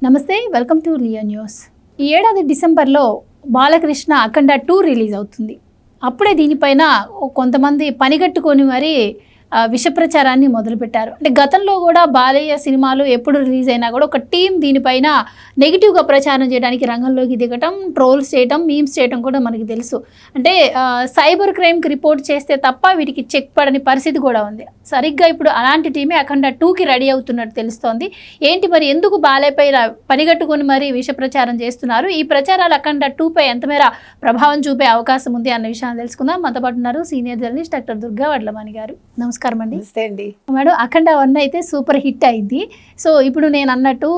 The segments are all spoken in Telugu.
నమస్తే, వెల్కమ్ టు లియో న్యూస్. ఈ ఏడాది డిసెంబర్లో బాలకృష్ణ అఖండ 2 రిలీజ్ అవుతుంది. అప్పుడే దీనిపైన కొంతమంది పనిగట్టుకొని మరీ విష ప్రచారాన్ని మొదలుపెట్టారు. అంటే గతంలో కూడా బాలయ్య సినిమాలు ఎప్పుడు రిలీజ్ అయినా కూడా ఒక టీం దీనిపైన నెగిటివ్గా ప్రచారం చేయడానికి రంగంలోకి దిగటం, ట్రోల్స్ చేయటం, మీమ్స్ చేయటం కూడా మనకి తెలుసు. అంటే సైబర్ క్రైమ్కి రిపోర్ట్ చేస్తే తప్ప వీటికి చెక్ పడని పరిస్థితి కూడా ఉంది. సరిగ్గా ఇప్పుడు అలాంటి టీమే అఖండ 2కి రెడీ అవుతున్నట్టు తెలుస్తోంది. ఏంటి మరి, ఎందుకు బాలయ్యపై పనిగట్టుకొని మరీ విష ప్రచారం చేస్తున్నారు? ఈ ప్రచారాలు అఖండ 2పై ఎంతమేర ప్రభావం చూపే అవకాశం ఉంది అన్న విషయాన్ని తెలుసుకుందాం. మనతో పాటు ఉన్నారు senior journalist doctor Durga Vadlamani గారు. నమస్కారం అండి. నమస్తే అండి మేడం, అఖండ 1 అయితే సూపర్ హిట్ అయింది. సో ఇప్పుడు నేను అన్నట్టు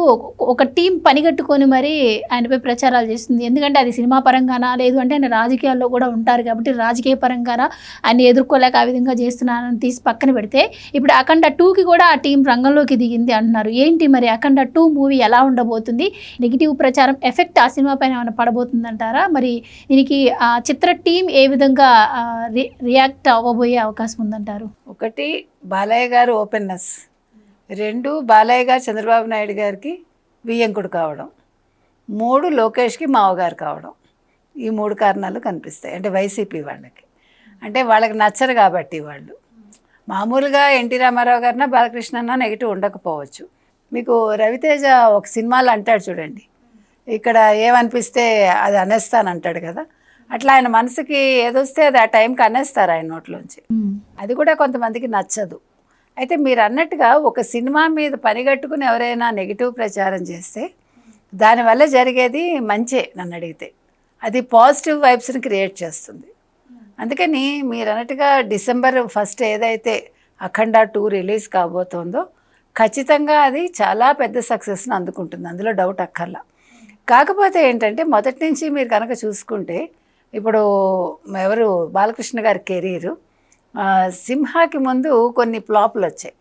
ఒక టీం పనిగట్టుకొని మరి ఆయనపై ప్రచారాలు చేస్తుంది. ఎందుకంటే అది సినిమా పరంగానా, లేదు అంటే ఆయన రాజకీయాల్లో కూడా ఉంటారు కాబట్టి రాజకీయ పరంగానా ఆయన ఎదుర్కోలేక ఆ విధంగా చేస్తున్నానని తీసి పక్కన పెడితే ఇప్పుడు అఖండ 2కి కూడా ఆ టీం రంగంలోకి దిగింది అంటున్నారు. ఏంటి మరి అఖండ 2 మూవీ ఎలా ఉండబోతుంది? నెగిటివ్ ప్రచారం ఎఫెక్ట్ ఆ సినిమా పైన ఏమైనా పడబోతుంది అంటారా? మరి దీనికి ఆ చిత్ర టీం ఏ విధంగా రియాక్ట్ అవ్వబోయే అవకాశం ఉందంటారు? ఒకటి, బాలయ్య గారు ఓపెన్నెస్. 2, బాలయ్య గారు చంద్రబాబు నాయుడు గారికి వియ్యంకుడు కావడం. 3, లోకేష్కి మావగారు కావడం. ఈ 3 కారణాలు కనిపిస్తాయి. అంటే వైసీపీ వాళ్ళకి, అంటే వాళ్ళకి నచ్చరు కాబట్టి వాళ్ళు మామూలుగా ఎన్టీ రామారావు గారిన బాలకృష్ణ అన్న నెగిటివ్ ఉండకపోవచ్చు. మీకు రవితేజ ఒక సినిమాలో అంటాడు చూడండి, ఇక్కడ ఏమనిపిస్తే అది అనేస్తానంటాడు కదా, అట్లా ఆయన మనసుకి ఏదొస్తే అది ఆ టైంకి అనేస్తారు ఆయన నోట్లోంచి. అది కూడా కొంతమందికి నచ్చదు. అయితే మీరు అన్నట్టుగా ఒక సినిమా మీద పనిగట్టుకుని ఎవరైనా నెగిటివ్ ప్రచారం చేస్తే దానివల్ల జరిగేది మంచే. నన్ను అడిగితే అది పాజిటివ్ వైబ్స్ని క్రియేట్ చేస్తుంది. అందుకని మీరు అన్నట్టుగా December 1 ఏదైతే అఖండ 2 రిలీజ్ కాబోతోందో ఖచ్చితంగా అది చాలా పెద్ద సక్సెస్ని అందుకుంటుంది, అందులో డౌట్ అక్కర్లా. కాకపోతే ఏంటంటే మొదటి నుంచి మీరు కనుక చూసుకుంటే ఇప్పుడు ఎవరు బాలకృష్ణ గారి కెరీరు సింహాకి ముందు కొన్ని ఫ్లాప్లు వచ్చాయి.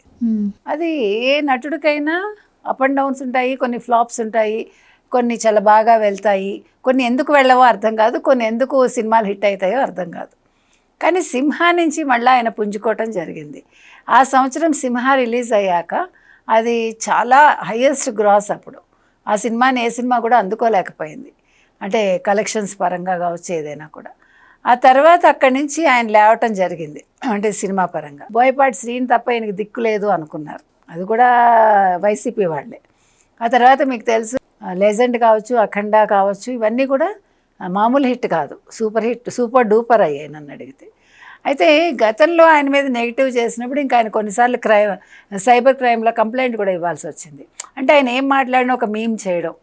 అది ఏ నటుడికైనా అప్ అండ్ డౌన్స్ ఉంటాయి, కొన్ని ఫ్లాప్స్ ఉంటాయి, కొన్ని చాలా బాగా వెళ్తాయి, కొన్ని ఎందుకు వెళ్ళవో అర్థం కాదు, కొన్ని ఎందుకు సినిమాలు హిట్ అవుతాయో అర్థం కాదు. కానీ సింహ నుంచి మళ్ళీ ఆయన పుంజుకోవటం జరిగింది. ఆ సంవత్సరం సింహ రిలీజ్ అయ్యాక అది చాలా హయ్యెస్ట్ గ్రాస్. అప్పుడు ఆ సినిమాని ఏ సినిమా కూడా అందుకోలేకపోయింది, అంటే కలెక్షన్స్ పరంగా కావచ్చు ఏదైనా కూడా. ఆ తర్వాత అక్కడి నుంచి ఆయన లేవటం జరిగింది, అంటే సినిమా పరంగా. బోయపాటి శ్రీని తప్ప ఆయనకి దిక్కు లేదు అనుకున్నారు, అది కూడా వైసీపీ వాళ్ళే. ఆ తర్వాత మీకు తెలుసు లెజెండ్ కావచ్చు, అఖండ కావచ్చు, ఇవన్నీ కూడా మామూలు హిట్ కాదు, సూపర్ హిట్, సూపర్ డూపర్ అయ్యాయి నన్ను అడిగితే. అయితే గతంలో ఆయన మీద నెగిటివ్ చేసినప్పుడు ఇంకా ఆయన కొన్నిసార్లు సైబర్ క్రైమ్లో కంప్లైంట్ కూడా ఇవ్వాల్సి వచ్చింది. అంటే ఆయన ఏం మాట్లాడినా ఒక మీమ్ చేయడం,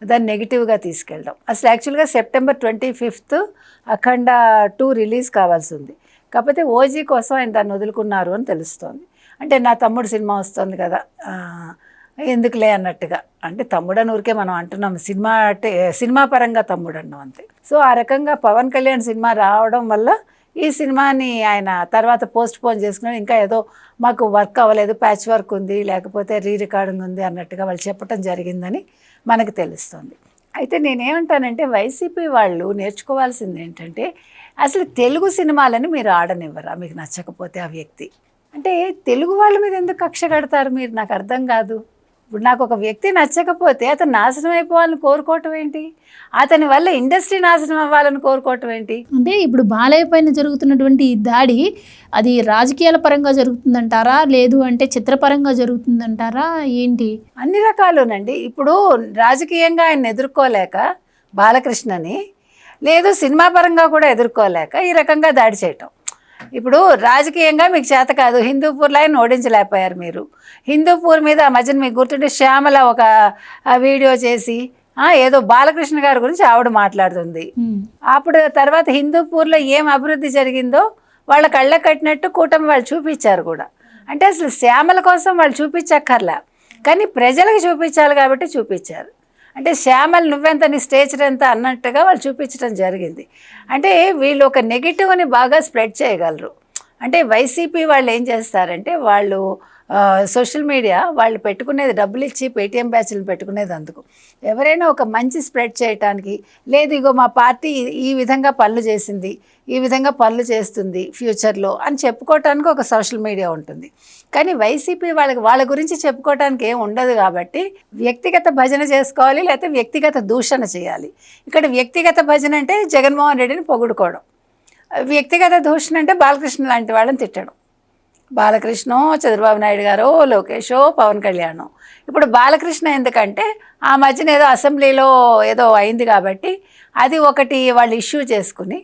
దాన్ని నెగిటివ్గా తీసుకెళ్ళడం. అసలు యాక్చువల్గా September 25 అఖండ 2 రిలీజ్ కావాల్సి ఉంది. కాకపోతే ఓజీ కోసం ఆయన దాన్ని వదులుకున్నారు అని తెలుస్తోంది. అంటే నా తమ్ముడు సినిమా వస్తుంది కదా, ఎందుకులే అన్నట్టుగా. అంటే తమ్ముడు అని ఊరికే మనం అంటున్నాం, సినిమా అంటే సినిమా పరంగా తమ్ముడు అన్నాం అంతే. సో ఆ రకంగా పవన్ కళ్యాణ్ సినిమా రావడం వల్ల ఈ సినిమాని ఆయన తర్వాత పోస్ట్ పోన్ చేసుకుని, ఇంకా ఏదో మాకు వర్క్ అవ్వలేదు, ప్యాచ్ వర్క్ ఉంది, లేకపోతే రికార్డింగ్ ఉంది అన్నట్టుగా వాళ్ళు చెప్పడం జరిగిందని మనకు తెలుస్తుంది. అయితే నేనేమంటానంటే వైసీపీ వాళ్ళు నేర్చుకోవాల్సింది ఏంటంటే, అసలు తెలుగు సినిమాలని మీరు ఆడనివ్వరా మీకు నచ్చకపోతే ఆ వ్యక్తి? అంటే తెలుగు వాళ్ళ మీద ఎందుకు కక్ష కడతారు మీరు? నాకు అర్థం కాదు. ఇప్పుడు నాకు ఒక వ్యక్తి నచ్చకపోతే అతను నాశనం అయిపోవాలని కోరుకోవటం ఏంటి? అతని వల్ల ఇండస్ట్రీ నాశనం అవ్వాలని కోరుకోవటం ఏంటి? అంటే ఇప్పుడు బాలయ్య పైన జరుగుతున్నటువంటి ఈ దాడి అది రాజకీయాల పరంగా జరుగుతుందంటారా, లేదు అంటే చిత్రపరంగా జరుగుతుందంటారా, ఏంటి? అన్ని రకాలునండి. ఇప్పుడు రాజకీయంగా ఆయన ఎదుర్కోలేక బాలకృష్ణని, లేదు సినిమా పరంగా కూడా ఎదుర్కోలేక ఈ రకంగా దాడి చేయటం. ఇప్పుడు రాజకీయంగా మీకు చేత కాదు, హిందూపూర్లో ఆయన ఓడించలేకపోయారు మీరు. హిందూపూర్ మీద ఆ మధ్యన మీకు గుర్తుంటే శ్యామల ఒక వీడియో చేసి ఏదో బాలకృష్ణ గారి గురించి ఆవిడ మాట్లాడుతుంది. అప్పుడు తర్వాత హిందూపూర్లో ఏం అభివృద్ధి జరిగిందో వాళ్ళ కళ్ళ కట్టినట్టు కూటమి వాళ్ళు చూపించారు కూడా. అంటే అసలు శ్యామల కోసం వాళ్ళు చూపించక్కర్లా, కానీ ప్రజలకు చూపించాలి కాబట్టి చూపించారు. అంటే శ్యామల్ నువ్వెంత, నీ స్టేచర్ ఎంత అన్నట్టుగా వాళ్ళు చూపించడం జరిగింది. అంటే వీళ్ళు ఒక నెగిటివ్ని బాగా స్ప్రెడ్ చేయగలరు. అంటే వైసీపీ వాళ్ళు ఏం చేస్తారంటే, వాళ్ళు సోషల్ మీడియా వాళ్ళు పెట్టుకునేది డబ్బులు ఇచ్చి పేటీఎం బ్యాచ్లు పెట్టుకునేది అందుకు. ఎవరైనా ఒక మంచి స్ప్రెడ్ చేయటానికి, లేదు ఇగో మా పార్టీ ఈ విధంగా పనులు చేసింది, ఈ విధంగా పనులు చేస్తుంది ఫ్యూచర్లో అని చెప్పుకోవటానికి ఒక సోషల్ మీడియా ఉంటుంది. కానీ వైసీపీ వాళ్ళ గురించి చెప్పుకోవటానికి ఏం ఉండదు కాబట్టి వ్యక్తిగత భజన చేసుకోవాలి, లేకపోతే వ్యక్తిగత దూషణ చేయాలి. ఇక్కడ వ్యక్తిగత భజన అంటే జగన్మోహన్ రెడ్డిని పొగుడుకోవడం, వ్యక్తిగత దూషణ అంటే బాలకృష్ణ లాంటి వాళ్ళని తిట్టడం. బాలకృష్ణ, చంద్రబాబు నాయుడు గారు, లోకేషో, పవన్ కళ్యాణ్. ఇప్పుడు బాలకృష్ణ ఎందుకంటే ఆ మధ్యన ఏదో అసెంబ్లీలో ఏదో అయింది కాబట్టి అది ఒకటి వాళ్ళు ఇష్యూ చేసుకుని,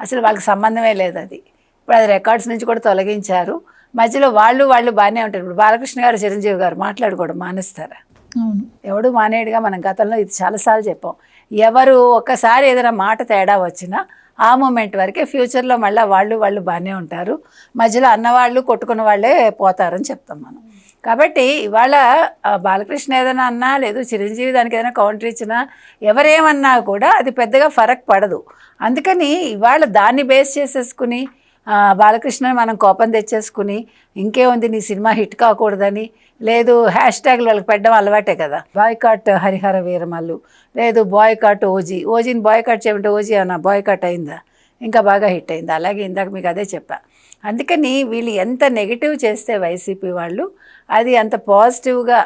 అసలు వాళ్ళకి సంబంధమే లేదు అది. ఇప్పుడు అది రికార్డ్స్ నుంచి కూడా తొలగించారు. మధ్యలో వాళ్ళు బాగానే ఉంటారు. ఇప్పుడు బాలకృష్ణ గారు, చిరంజీవి గారు మాట్లాడుకోవడం మానేస్తారా? ఎవడు మానేడుగా మనం గతంలో ఇది చాలాసార్లు చెప్పాం. ఎవరు ఒక్కసారి ఏదైనా మాట తేడా వచ్చినా ఆ మూమెంట్ వరకే, ఫ్యూచర్లో మళ్ళీ వాళ్ళు బాగానే ఉంటారు. మధ్యలో అన్నవాళ్ళు కొట్టుకున్న వాళ్ళే పోతారని చెప్తాం మనం. కాబట్టి ఇవాళ బాలకృష్ణ ఏదైనా అన్నా, లేదు చిరంజీవి దానికి ఏదైనా కౌంటర్ ఇచ్చినా, ఎవరేమన్నా కూడా అది పెద్దగా ఫరక్ పడదు. అందుకని ఇవాళ దాన్ని బేస్ చేసేసుకుని బాలకృష్ణని మనం కోపం తెచ్చేసుకుని, ఇంకేముంది నీ సినిమా హిట్ కాకూడదని, లేదు హ్యాష్ ట్యాగ్లు వాళ్ళకి పెట్టడం అలవాటే కదా. బాయ్కాట్ హరిహర వీరమల్లు, లేదు బాయ్కాట్ ఓజీని బాయ్కాట్ చేయమంటే ఓజీ అన్న బాయ్కాట్ అయిందా? ఇంకా బాగా హిట్ అయింది. అలాగే ఇందాక మీకు అదే చెప్పా. అందుకని వీళ్ళు ఎంత నెగిటివ్ చేస్తే వైసీపీ వాళ్ళు, అది అంత పాజిటివ్గా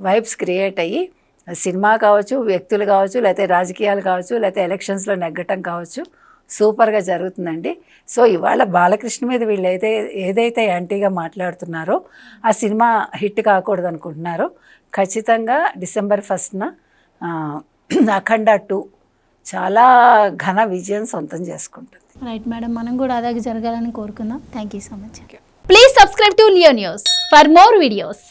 వైబ్స్ క్రియేట్ అయ్యి సినిమా కావచ్చు, వ్యక్తులు కావచ్చు, లేకపోతే రాజకీయాలు కావచ్చు, లేకపోతే ఎలక్షన్స్లో నెగ్గటం కావచ్చు, సూపర్గా జరుగుతుందండి. సో ఇవాళ బాలకృష్ణ మీద వీళ్ళు ఏదైతే యాంటీగా మాట్లాడుతున్నారో, ఆ సినిమా హిట్ కాకూడదు అనుకుంటున్నారో, ఖచ్చితంగా December 1న అఖండ 2 చాలా ఘన విజయం సొంతం చేసుకుంటుంది. రైట్ మేడం, మనం కూడా అలాగే జరగాలని కోరుకుందాం. Thank you so much. Please subscribe to Leo news for more videos.